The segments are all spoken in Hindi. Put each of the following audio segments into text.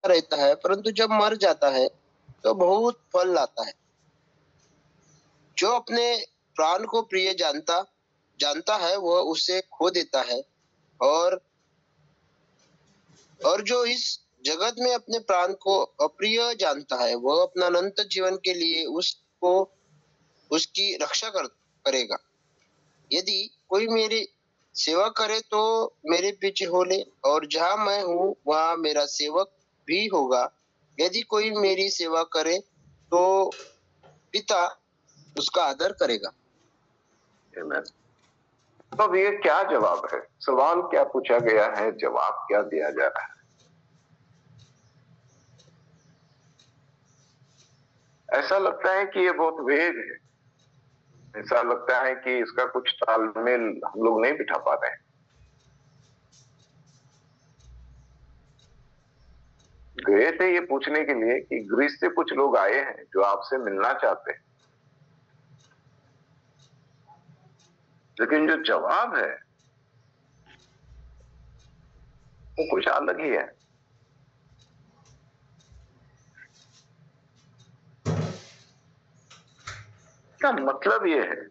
रहता है, परंतु जब मर जाता है तो बहुत फल लाता है। जो अपने प्राण को प्रिय जानता जानता है, वह उसे खो देता है, और जो इस जगत में अपने प्राण को अप्रिय जानता है, वह अपना अनंत जीवन के लिए उसको उसकी रक्षा करेगा। यदि कोई मेरी सेवा करे तो मेरे पीछे हो ले, और जहाँ मैं हूँ वहाँ मेरा सेवक भी होगा। यदि कोई मेरी सेवा करे तो पिता उसका आदर करेगा। Amen. तो अब ये क्या जवाब है? सवाल क्या पूछा गया है, जवाब क्या दिया जा रहा है? ऐसा लगता है कि ये बहुत वेग है, ऐसा लगता है कि इसका कुछ तालमेल हम लोग नहीं बिठा पा रहे हैं। गए थे ये पूछने के लिए कि ग्रीस से कुछ लोग आए हैं जो आपसे मिलना चाहते हैं, लेकिन जो जवाब है वो कुछ अलग ही है। इसका मतलब ये है,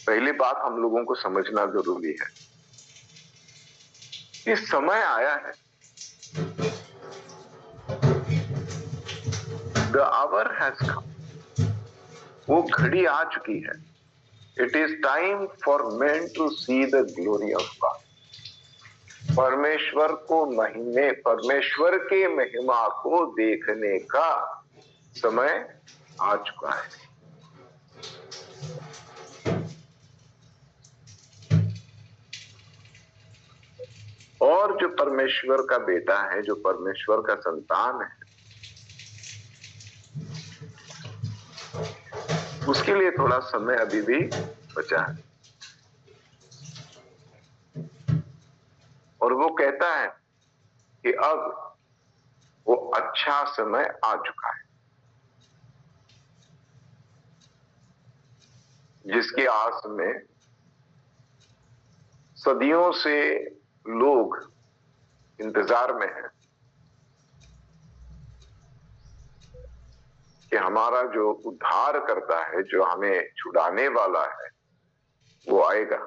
पहली बात हम लोगों को समझना जरूरी है कि समय आया है, द आवर हैज कम, वो घड़ी आ चुकी है। It is time for man to see the glory of God. परमेश्वर के महिमा को देखने का समय आ चुका है। और जो परमेश्वर का बेटा है, जो परमेश्वर का संतान है, उसके लिए थोड़ा समय अभी भी बचा है। और वो कहता है कि अब वो अच्छा समय आ चुका है, जिसकी आस में सदियों से लोग इंतजार में हैं कि हमारा जो उद्धार करता है, जो हमें छुड़ाने वाला है, वो आएगा।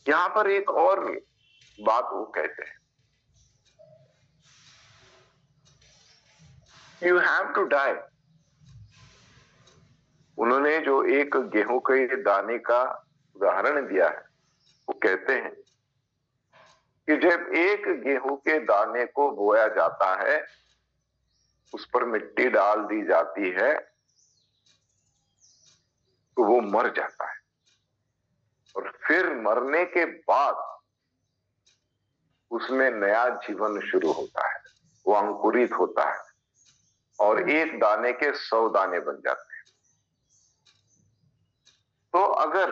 यहां पर एक और बात वो कहते हैं, यू हैव टू डाई। उन्होंने जो एक गेहूं के दाने का उदाहरण दिया है, वो कहते हैं कि जब एक गेहूं के दाने को बोया जाता है, उस पर मिट्टी डाल दी जाती है, तो वो मर जाता है, और फिर मरने के बाद उसमें नया जीवन शुरू होता है, वो अंकुरित होता है, और एक दाने के 100 दाने बन जाते हैं। तो अगर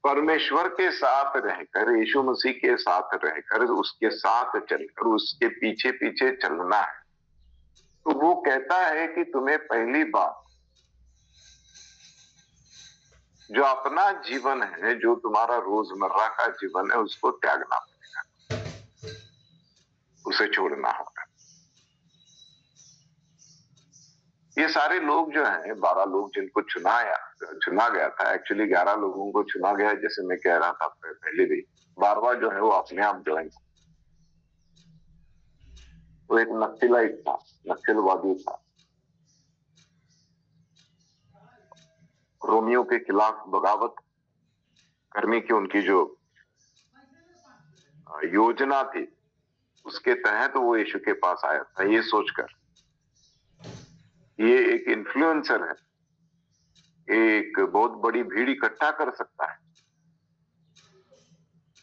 परमेश्वर के साथ रहकर, यीशु मसीह के साथ रहकर, उसके साथ चलकर, उसके पीछे पीछे चलना है, तो वो कहता है कि तुम्हें पहली बात जो अपना जीवन है, जो तुम्हारा रोजमर्रा का जीवन है, उसको त्यागना पड़ेगा, उसे छोड़ना होगा। ये सारे लोग जो हैं, 12 लोग जिनको चुना गया था, एक्चुअली 11 लोगों को चुना गया, जैसे मैं कह रहा था पहले भी। 12वां जो है वो अपने आप ज्वाइन, वो एक नक्सलाइट था, नक्सलवादी था, रोमियो के खिलाफ बगावत करने की उनकी जो योजना थी, उसके तहत वो यीशु के पास आया था, ये सोचकर ये एक इन्फ्लुएंसर है, एक बहुत बड़ी भीड़ इकट्ठा कर सकता है,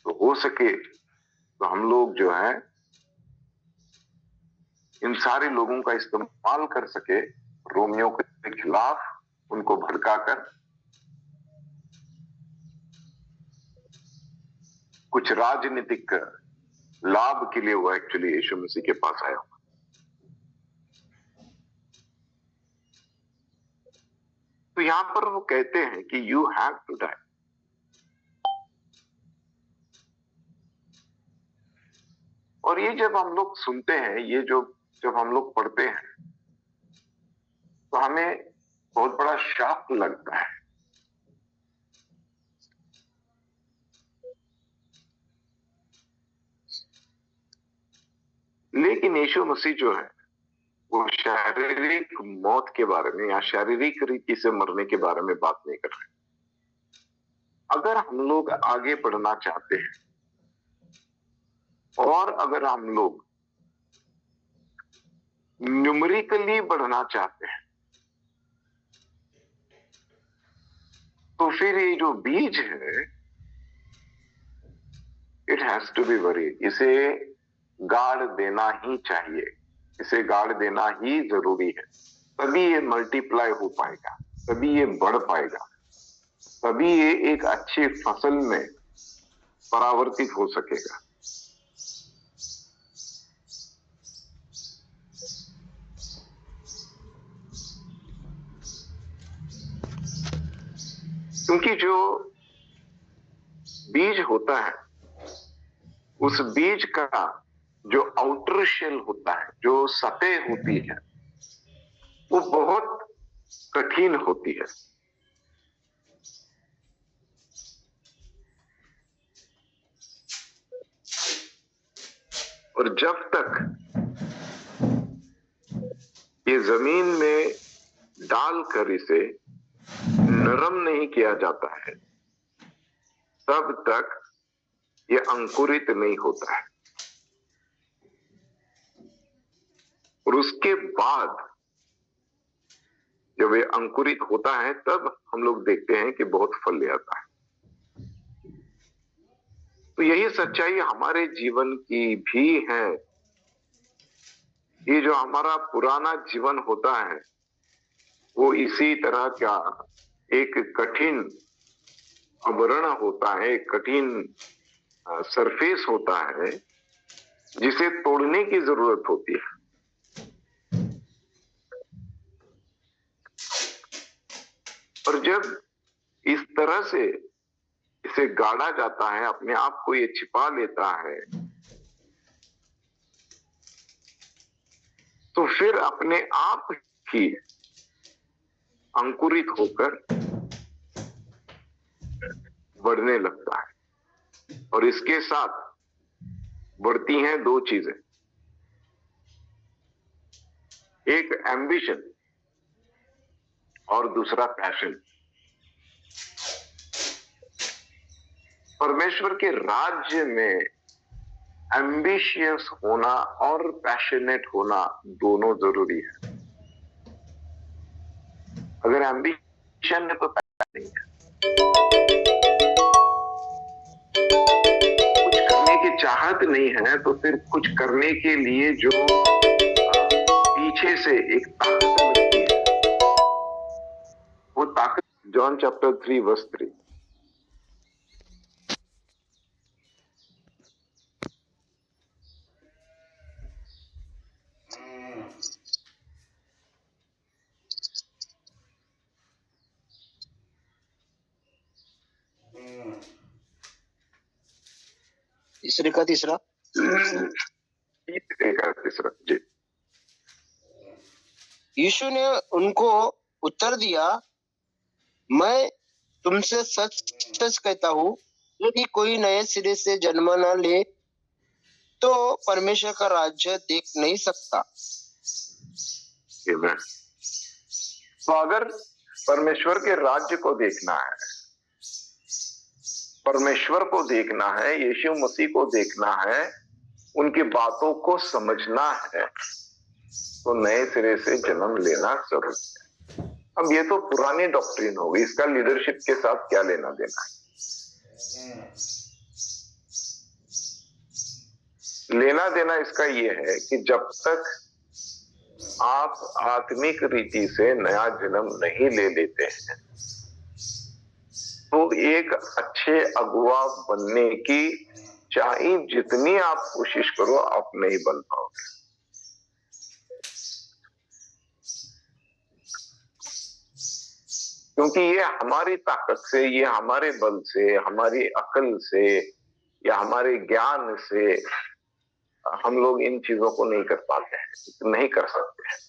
तो हो सके तो हम लोग जो है इन सारे लोगों का इस्तेमाल कर सके रोमियो के खिलाफ, उनको भड़काकर कुछ राजनीतिक लाभ के लिए वो एक्चुअली यीशु मसीह के पास आया। तो यहां पर वो कहते हैं कि यू हैव टू डाई, और ये जब हम लोग सुनते हैं, ये जो जब हम लोग पढ़ते हैं, तो हमें बहुत बड़ा शॉक लगता है। लेकिन यीशु मसीह जो है, वो शारीरिक मौत के बारे में या शारीरिक रीति से मरने के बारे में बात नहीं कर रहे। अगर हम लोग आगे बढ़ना चाहते हैं और अगर हम लोग न्यूमेरिकली बढ़ना चाहते हैं, तो फिर ये जो बीज है, it has to be buried. इसे गाड़ देना ही चाहिए, इसे गाड़ देना ही जरूरी है। तभी ये मल्टीप्लाई हो पाएगा, तभी ये बढ़ पाएगा, तभी ये एक अच्छी फसल में परावर्तित हो सकेगा। क्योंकि जो बीज होता है, उस बीज का जो आउटर शेल होता है, जो सतह होती है, वो बहुत कठिन होती है। और जब तक ये जमीन में डालकर इसे नरम नहीं किया जाता है, तब तक ये अंकुरित नहीं होता है। और उसके बाद जब ये अंकुरित होता है, तब हम लोग देखते हैं कि बहुत फल ले आता है। तो यही सच्चाई हमारे जीवन की भी है। ये जो हमारा पुराना जीवन होता है, वो इसी तरह का एक कठिन आवरण होता है, एक कठिन सरफेस होता है, जिसे तोड़ने की जरूरत होती है। और जब इस तरह से इसे गाड़ा जाता है, अपने आप को ये छिपा लेता है, तो फिर अपने आप ही अंकुरित होकर बढ़ने लगता है। और इसके साथ बढ़ती हैं दो चीजें, एक एम्बिशन और दूसरा पैशन। परमेश्वर के राज्य में एम्बिशियस होना और पैशनेट होना दोनों जरूरी है। अगर एम्बिशन है तो पैशन नहीं है। कुछ करने की चाहत नहीं है, तो फिर कुछ करने के लिए जो पीछे से एक ताकत लगती है, वो ताकत जॉन चैप्टर 3 वर्स 3। तीसरे का तीसरा तीसरा जी। यीशु ने उनको उत्तर दिया, मैं तुमसे सच सच कहता हूँ, यदि कोई नए सिरे से जन्म न ले तो परमेश्वर का राज्य देख नहीं सकता। तो अगर परमेश्वर के राज्य को देखना है, परमेश्वर को देखना है, यीशु मसीह को देखना है, उनकी बातों को समझना है, तो नए सिरे से जन्म लेना जरूरी है। अब ये तो पुरानी डॉक्ट्रिन होगी, इसका लीडरशिप के साथ क्या लेना देना है? लेना देना इसका ये है कि जब तक आप आत्मिक रीति से नया जन्म नहीं ले लेते हैं, तो एक अच्छे अगुआ बनने की चाहे जितनी आप कोशिश करो, आप नहीं बन पाओगे। क्योंकि ये हमारी ताकत से, ये हमारे बल से, हमारी अकल से या हमारे ज्ञान से हम लोग इन चीजों को नहीं कर पाते हैं, नहीं कर सकते हैं।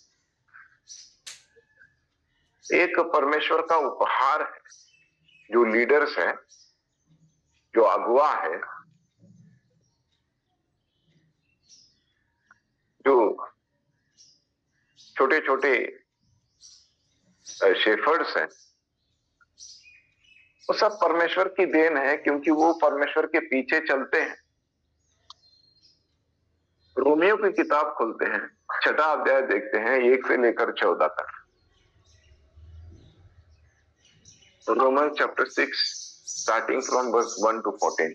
एक परमेश्वर का उपहार है, जो लीडर्स है, जो अगुवा है, जो छोटे छोटे शेफर्ड्स हैं, वो सब परमेश्वर की देन है, क्योंकि वो परमेश्वर के पीछे चलते हैं। रोमियो की किताब खोलते हैं, 6वां अध्याय देखते हैं, 1 से लेकर 14 तक। Roman chapter 6 starting from verse 1 to 14।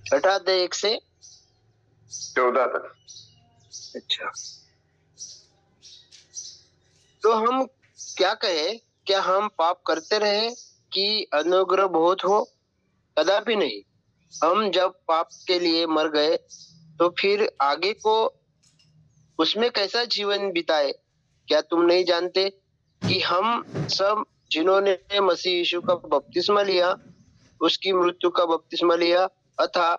छठा अध्याय 1 से 14 तक। अच्छा, तो हम क्या कहें? क्या हम पाप करते रहे कि अनुग्रह बहुत हो? कदापि नहीं। हम जब पाप के लिए मर गए तो फिर आगे को उसमें कैसा जीवन बिताए? क्या तुम नहीं जानते कि हम सब जिन्होंने मसीह यीशु का बपतिस्मा लिया, उसकी मृत्यु का बपतिस्मा लिया, अतः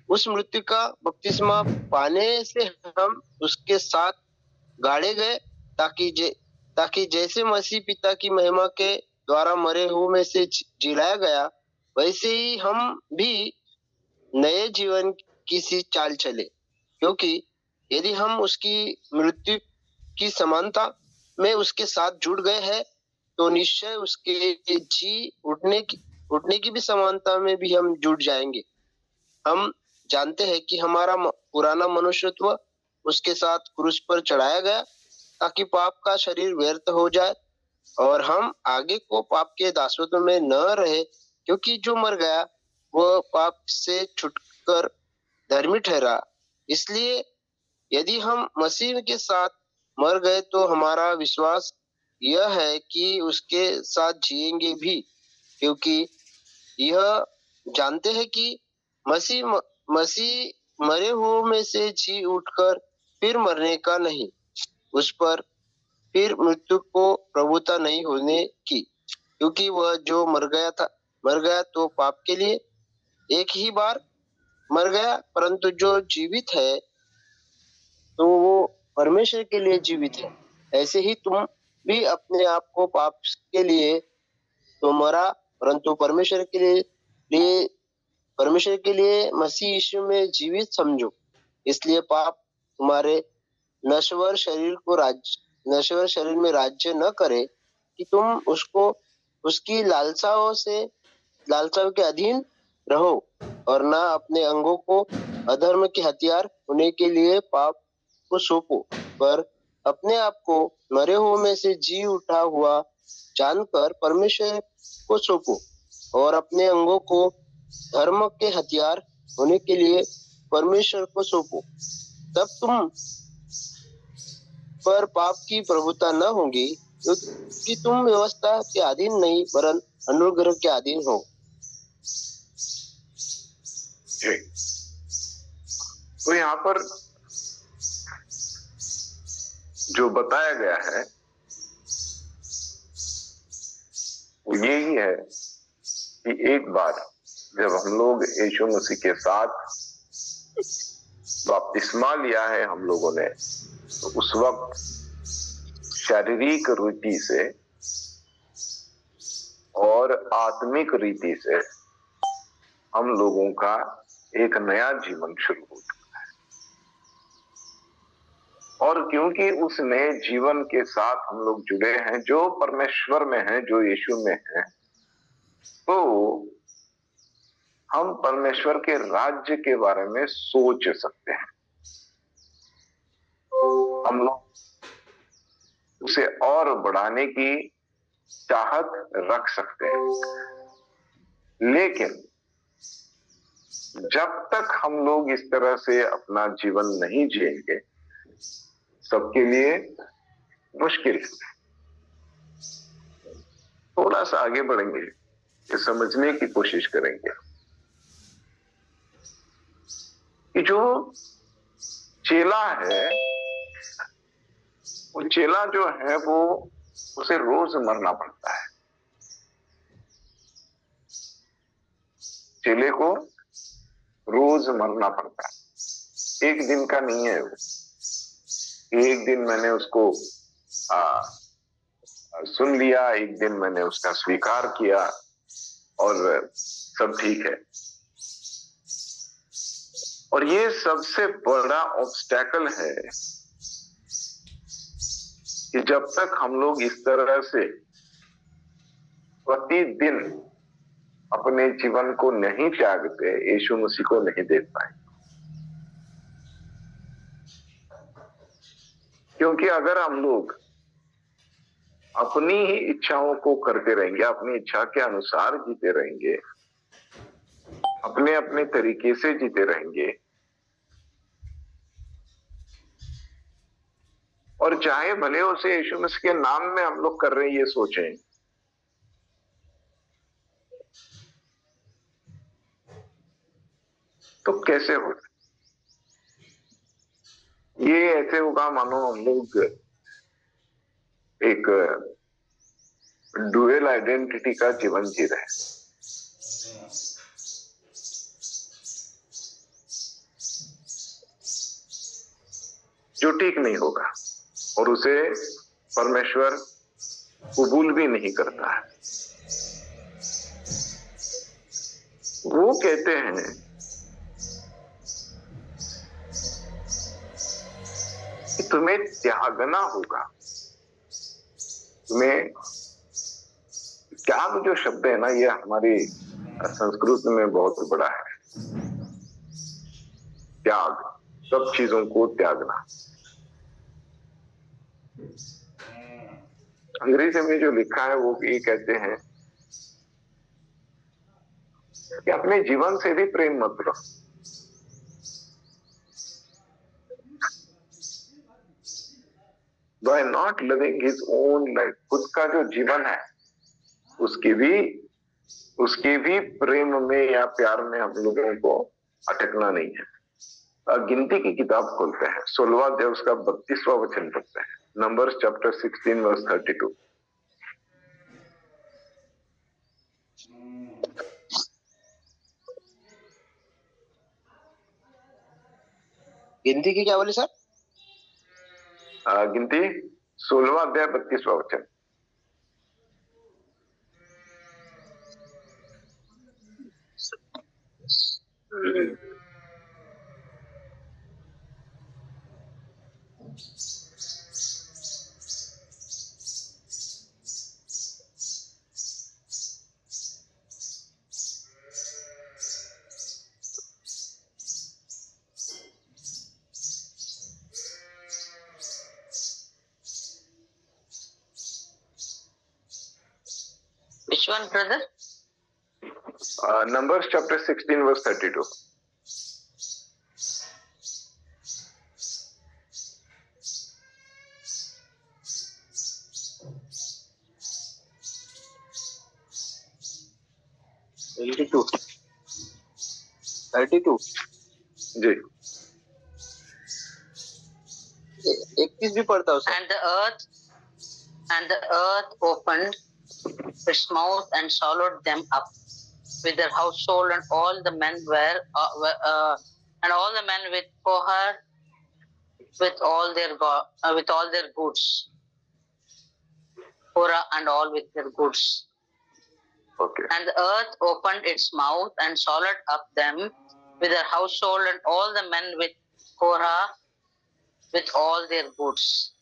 उस मृत्यु का बपतिस्मा पाने से हम उसके साथ गाड़े गए, ताकि जैसे मसीह पिता की महिमा के द्वारा मरे हुए में से जिलाया गया, वैसे ही हम भी नए जीवन की सी चाल चले। क्योंकि यदि हम उसकी मृत्यु की समानता में उसके साथ जुड़ गए हैं, तो निश्चय उसके जी उठने की भी समानता में भी हम जुड़ जाएंगे। हम जानते हैं कि हमारा पुराना मनुष्यत्व उसके साथ क्रूस पर चढ़ाया गया, ताकि पाप का शरीर व्यर्थ हो जाए और हम आगे को पाप के दासत्व में न रहे, क्योंकि जो मर गया वह पाप से छुटकर धर्मी ठहरा। इसलिए यदि हम मसीह के साथ मर गए तो हमारा विश्वास यह है कि उसके साथ जिएंगे भी, क्योंकि यह जानते हैं कि मसीह मरे हुओं में से जी उठकर फिर मरने का नहीं, उस पर फिर मृत्यु को प्रभुता नहीं होने की। क्योंकि वह जो मर गया तो पाप के लिए एक ही बार मर गया, परंतु जो जीवित है तो वो परमेश्वर के लिए जीवित है। ऐसे ही तुम भी अपने आप को पाप के लिए तो मरा, परंतु परमेश्वर के लिए मसीह यीशु में जीवित समझो। इसलिए पाप तुम्हारे नश्वर शरीर में राज्य न करे, कि तुम उसकी लालसाओं के अधीन रहो, और न अपने अंगों को अधर्म के हथियार होने के लिए पाप को सौंपो, पर अपने आप को मरे हुए में से जी उठा हुआ जानकर परमेश्वर को सौंपो, और अपने अंगों को धर्म के हथियार होने के लिए परमेश्वर को सौंपो। तब तुम पर पाप की प्रभुता न होगी, क्योंकि तुम व्यवस्था के अधीन नहीं वरन अनुग्रह के अधीन हो। तो यहाँ पर जो बताया गया है वो यही है कि एक बार जब हम लोग यीशु मसीह के साथ बपतिस्मा लिया है हम लोगों ने, तो उस वक्त शारीरिक रीति से और आत्मिक रीति से हम लोगों का एक नया जीवन शुरू हो चुका है। और क्योंकि उस नए जीवन के साथ हम लोग जुड़े हैं, जो परमेश्वर में है, जो यीशु में है, तो हम परमेश्वर के राज्य के बारे में सोच सकते हैं। हम लोग उसे और बढ़ाने की चाहत रख सकते हैं। लेकिन जब तक हम लोग इस तरह से अपना जीवन नहीं जिएंगे, सबके लिए मुश्किल है। थोड़ा सा आगे बढ़ेंगे, ये समझने की कोशिश करेंगे कि कि जो चेला है, वो चेला जो है वो उसे रोज मरना पड़ता है। चेले को रोज मरना पड़ता है, एक दिन का नहीं है वो। एक दिन मैंने उसको सुन लिया, एक दिन मैंने उसका स्वीकार किया और सब ठीक है। और ये सबसे बड़ा ऑब्स्टेकल है कि जब तक हम लोग इस तरह से प्रतिदिन अपने जीवन को नहीं त्यागते, यीशु मसीह को नहीं देख पाए। क्योंकि अगर हम लोग अपनी ही इच्छाओं को करते रहेंगे, अपनी इच्छा के अनुसार जीते रहेंगे, अपने अपने तरीके से जीते रहेंगे, और चाहे भले उसे यीशु मसीह के नाम में हम लोग कर रहे हैं ये सोचें, तो कैसे होगा? ये ऐसे होगा मानो हम लोग एक डुअल आइडेंटिटी का जीवन जी रहे हैं। जो ठीक नहीं होगा और उसे परमेश्वर कबूल भी नहीं करता है। वो कहते हैं कि तुम्हें त्यागना होगा। तुम्हें त्याग जो शब्द है ना, ये हमारी संस्कृत में बहुत बड़ा है। त्याग, सब चीजों को त्यागना। अंग्रेजी में जो लिखा है वो ये कहते हैं कि अपने जीवन से भी प्रेम मत करो। By not living his own life, खुद का जो जीवन है उसके भी प्रेम में या प्यार में हम लोगों को अटकना नहीं है। गिनती की किताब खोलते हैं, 16वां अध्याय उसका 32वां वचन पढ़ते हैं। Numbers chapter 16 verse 32। गिनती की क्या बोले सर? गिनती 16वां अध्याय 32वां वचन। Which one, brother? Numbers chapter 16 verse 32. जी, 31 भी पढ़ता हूँ sir. And the earth opened its mouth and swallowed them up with their household, and all the men and all the men with Kohar with all their goods. Korah and all with their goods. okay. And the earth opened its mouth and swallowed up them with their household, and all the men with Korah with all their goods.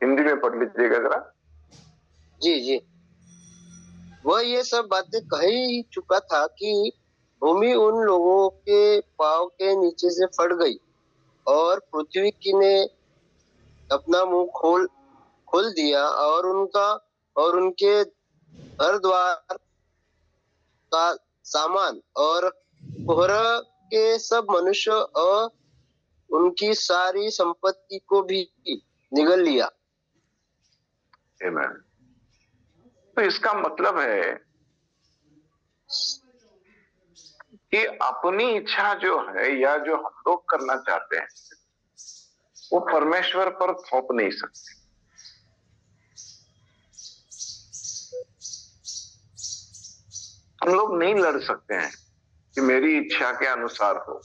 Hindi में पढ़ लीजिएगा जरा। जी जी। वह ये सब बातें कह ही चुका था कि भूमि उन लोगों के पांव के नीचे से फट गई, और पृथ्वी की ने अपना मुंह खोल दिया, और उनके घर द्वार का सामान और कोरह के सब मनुष्य और उनकी सारी संपत्ति को भी निगल लिया। Amen. तो इसका मतलब है कि अपनी इच्छा जो है या जो हम लोग करना चाहते हैं वो परमेश्वर पर थोप नहीं सकते। हम लोग नहीं लड़ सकते हैं कि मेरी इच्छा के अनुसार हो,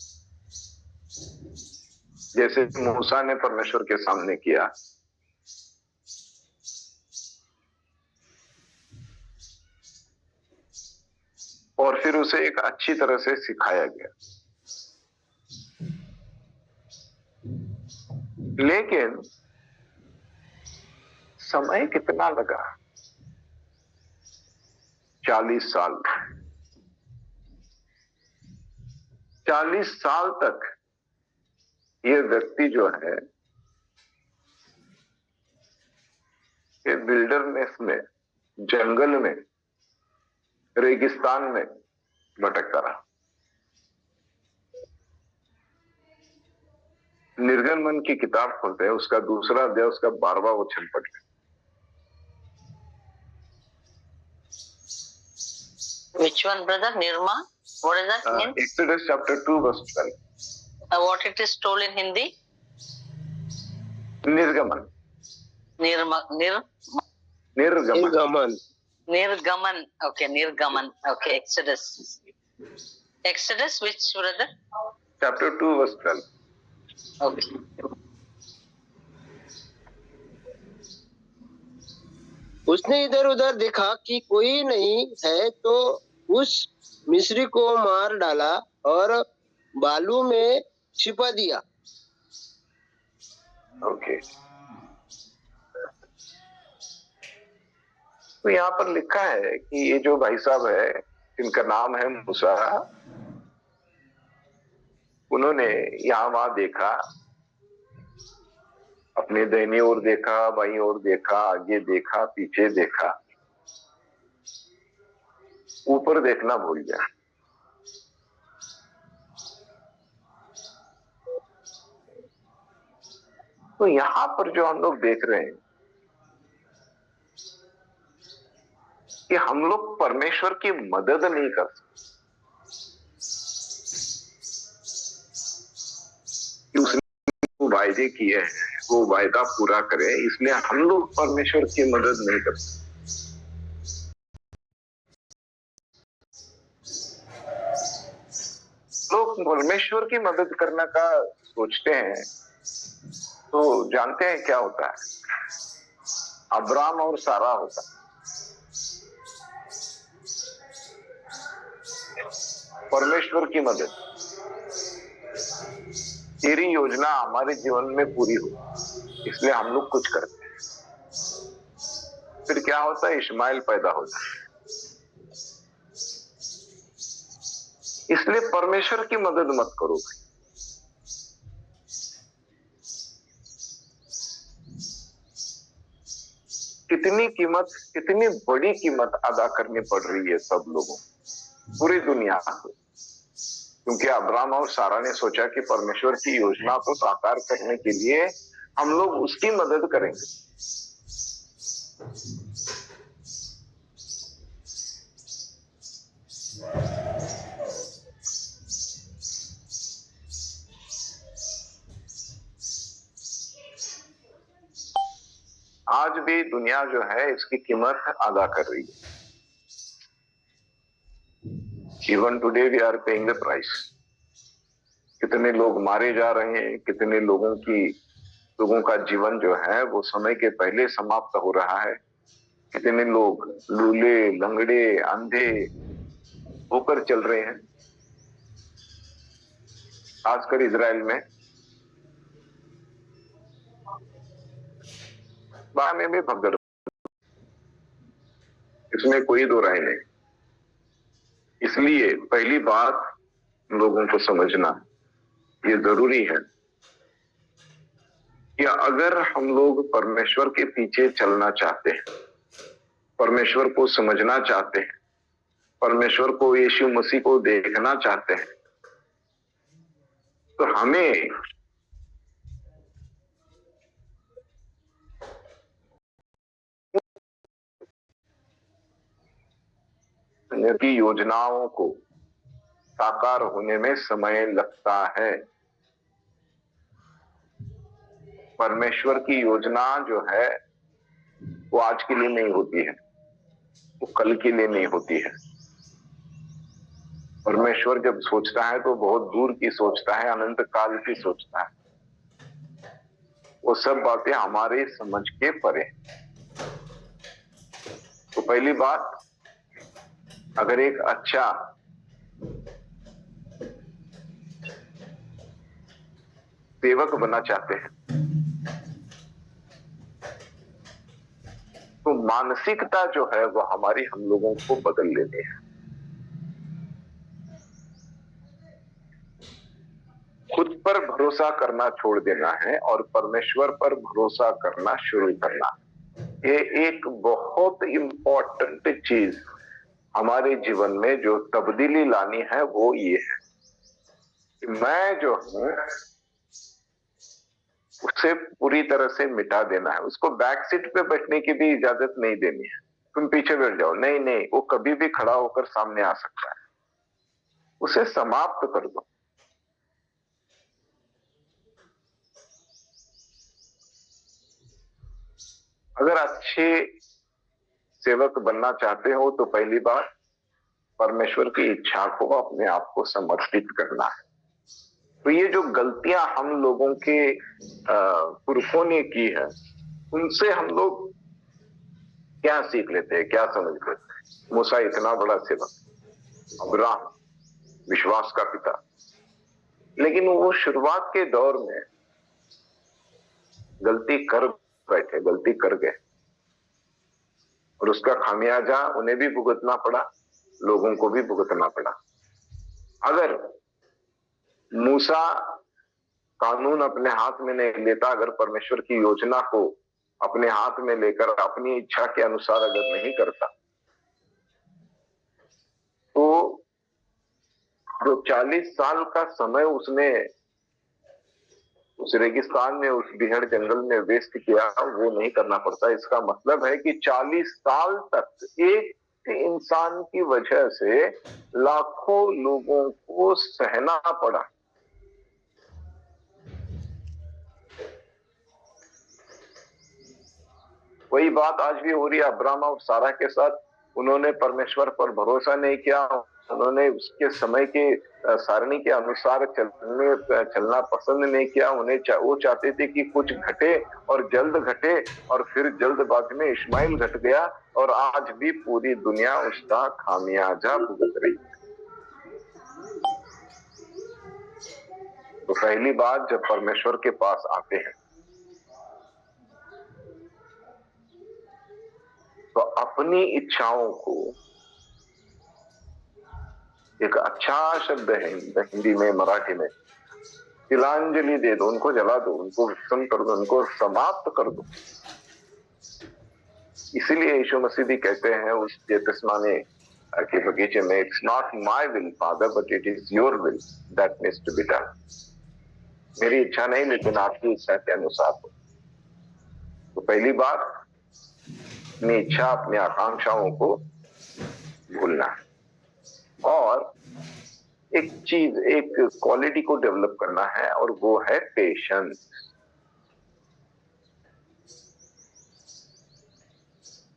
जैसे मूसा ने परमेश्वर के सामने किया। और फिर उसे एक अच्छी तरह से सिखाया गया। लेकिन समय कितना लगा? 40 साल। 40 साल तक ये व्यक्ति जो है ये विल्डरनेस में, जंगल में, रेगिस्तान में भटकता रहा। निर्गमन की किताब खोलते हैं, उसका दूसरा अध्याय, उसका 12वां वचन पढ़ते हैं। Which one, brother? Nirma? What is that mean? Exodus chapter 2 verse 12. What it is told in Hindi? निर्गमन। निर्गमन। Nirgaman. Okay, Nirgaman. Okay, Exodus. Exodus, which, brother? Chapter 2 verse 12. Okay. उसने इधर उधर देखा कि कोई नहीं है तो उस मिस्री को मार डाला और बालू में छिपा दिया। ओके। तो यहाँ पर लिखा है कि ये जो भाई साहब है जिनका नाम है मूसा, उन्होंने यहाँ वहां देखा, अपने दाहिनी ओर देखा, बाईं ओर देखा, आगे देखा, पीछे देखा, ऊपर देखना भूल गया। तो यहां पर जो हम लोग देख रहे हैं कि हम लोग परमेश्वर की मदद नहीं कर सकते कि उसने वायदे किए हैं वो वायदा पूरा करे, इसलिए हम लोग परमेश्वर की मदद नहीं कर सकते। लोग परमेश्वर की मदद करने का सोचते हैं तो जानते हैं क्या होता है? अब्राम और सारा होता है। परमेश्वर की मदद, तेरी योजना हमारे जीवन में पूरी हो, इसलिए हम लोग कुछ करते हैं। फिर क्या होता है? इश्माइल पैदा होता है। इसलिए परमेश्वर की मदद मत करो भाई। कितनी कीमत, कितनी बड़ी कीमत अदा करनी पड़ रही है सब लोगों, पूरी दुनिया को, क्योंकि अब्राम और सारा ने सोचा कि परमेश्वर की योजना को साकार करने के लिए हम लोग उसकी मदद करेंगे। आज भी दुनिया जो है इसकी कीमत अदा कर रही है। Even today we are paying the price. कितने लोग मारे जा रहे हैं, कितने लोगों का जीवन जो है वो समय के पहले समाप्त हो रहा है। कितने लोग लूले, लंगड़े, अंधे होकर चल रहे हैं, खासकर इजराइल में। बाहर में भगदड़, इसमें कोई दो राय नहीं। इसलिए पहली बात लोगों को समझना ये जरूरी है कि अगर हम लोग परमेश्वर के पीछे चलना चाहते हैं, परमेश्वर को समझना चाहते हैं, परमेश्वर को, यीशु मसीह को देखना चाहते हैं, तो हमें की योजनाओं को साकार होने में समय लगता है। परमेश्वर की योजना जो है वो आज के लिए नहीं होती है, वो कल के लिए नहीं होती है। परमेश्वर जब सोचता है तो बहुत दूर की सोचता है, अनंत काल की सोचता है। वो सब बातें हमारे समझ के परे। तो पहली बात, अगर एक अच्छा सेवक बनना चाहते हैं तो मानसिकता जो है वो हमारी हम लोगों को बदल लेनी है। खुद पर भरोसा करना छोड़ देना है और परमेश्वर पर भरोसा करना शुरू करना। ये एक बहुत इंपॉर्टेंट चीज हमारे जीवन में जो तब्दीली लानी है वो ये है कि मैं जो हूं उसे पूरी तरह से मिटा देना है। उसको बैक सीट पे बैठने की भी इजाजत नहीं देनी है। तुम पीछे बैठ जाओ, नहीं नहीं, वो कभी भी खड़ा होकर सामने आ सकता है। उसे समाप्त कर दो। अगर अच्छे सेवक बनना चाहते हो तो पहली बात, परमेश्वर की इच्छा को अपने आप को समर्पित करना है। तो ये जो गलतियां हम लोगों के पुरखों ने की है, उनसे हम लोग क्या सीख लेते हैं, क्या समझ लेते हैं? मूसा इतना बड़ा सेवक, अब्राहम विश्वास का पिता, लेकिन वो शुरुआत के दौर में गलती कर बैठे, गलती कर गए और उसका खामियाजा उन्हें भी भुगतना पड़ा, लोगों को भी भुगतना पड़ा। अगर मूसा कानून अपने हाथ में नहीं लेता, अगर परमेश्वर की योजना को अपने हाथ में लेकर अपनी इच्छा के अनुसार अगर नहीं करता, तो जो 40 साल का समय उसने उस रेगिस्तान में, उस बिहड़ जंगल में वेस्ट किया, वो नहीं करना पड़ता। इसका मतलब है कि 40 साल तक एक इंसान की वजह से लाखों लोगों को सहना पड़ा। वही बात आज भी हो रही है अब्राहम और सारा के साथ। उन्होंने परमेश्वर पर भरोसा नहीं किया, उन्होंने उसके समय के सारणी के अनुसार चलना पसंद नहीं किया। वो चाहते थे कि कुछ घटे और जल्द घटे, और फिर जल्दबाजी में इस्माइल घट गया और आज भी पूरी दुनिया उसका खामियाजा भुगत रही है। तो पहली बात, जब परमेश्वर के पास आते हैं तो अपनी इच्छाओं को, एक अच्छा शब्द है हिंदी में, मराठी में, तिलांजलि दे दो, उनको जला दो, उनको विसर्जन कर दो, उनको समाप्त कर दो। इसीलिए यीशु मसीह भी कहते हैं उस गेतसेमानी के बगीचे में, it's not my will father but it is your will that needs to be done. मेरी इच्छा नहीं लेकिन आपकी इच्छा के अनुसार हो। तो पहली बात, अपनी इच्छा, अपनी आकांक्षाओं को भूलना है और एक चीज, एक क्वालिटी को डेवलप करना है और वो है पेशेंस।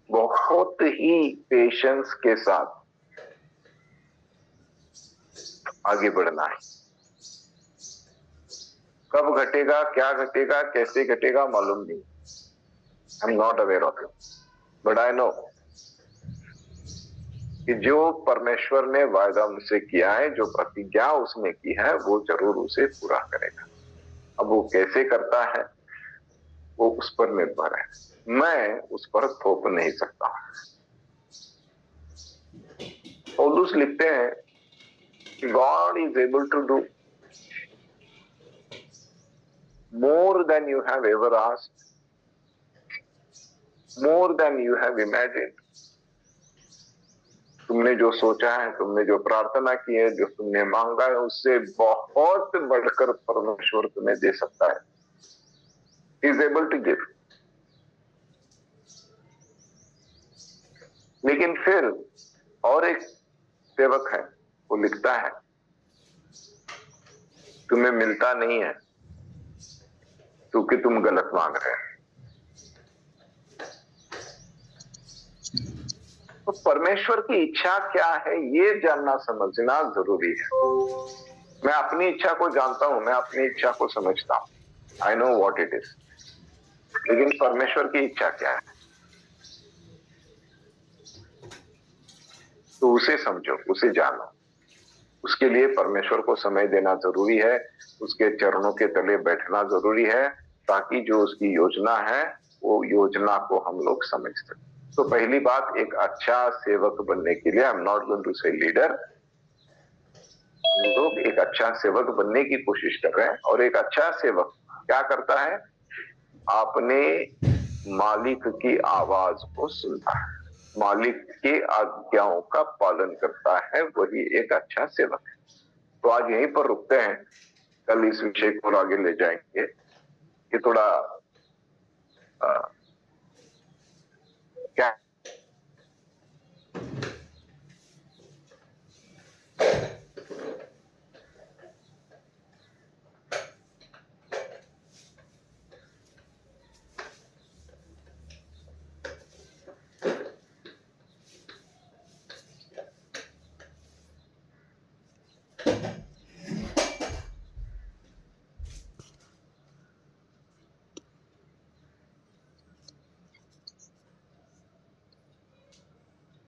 बहुत ही पेशेंस के साथ आगे बढ़ना है। कब घटेगा, क्या घटेगा, कैसे घटेगा मालूम नहीं। आई am not aware of it, but I know कि जो परमेश्वर ने वायदा मुझसे किया है, जो प्रतिज्ञा उसने की है, वो जरूर उसे पूरा करेगा। अब वो कैसे करता है वो उस पर निर्भर है, मैं उस पर थोप नहीं सकता। पौलुस लिखते हैं कि God is able to do more than you have ever asked, more than you have imagined. तुमने जो सोचा है, तुमने जो प्रार्थना की है, जो तुमने मांगा है, उससे बहुत बढ़कर परमेश्वर तुम्हें दे सकता है। He is able to give। लेकिन फिर और एक सेवक है, वो लिखता है तुम्हें मिलता नहीं है क्योंकि तुम गलत मांग रहे हो। तो परमेश्वर की इच्छा क्या है ये जानना समझना जरूरी है। मैं अपनी इच्छा को जानता हूं, मैं अपनी इच्छा को समझता हूं, I know what it is, लेकिन परमेश्वर की इच्छा क्या है तो उसे समझो, उसे जानो। उसके लिए परमेश्वर को समय देना जरूरी है, उसके चरणों के तले बैठना जरूरी है, ताकि जो उसकी योजना है वो योजना को हम लोग समझ सकें। तो पहली बात, एक अच्छा सेवक बनने के लिए, I am not going to say leader, हम लोग एक अच्छा सेवक बनने की कोशिश कर रहे हैं। और एक अच्छा सेवक क्या करता है? अपने मालिक की आवाज को सुनता है, मालिक के आज्ञाओं का पालन करता है, वही एक अच्छा सेवक है। तो आज यहीं पर रुकते हैं, कल इस विषय को आगे ले जाएंगे। ये थोड़ा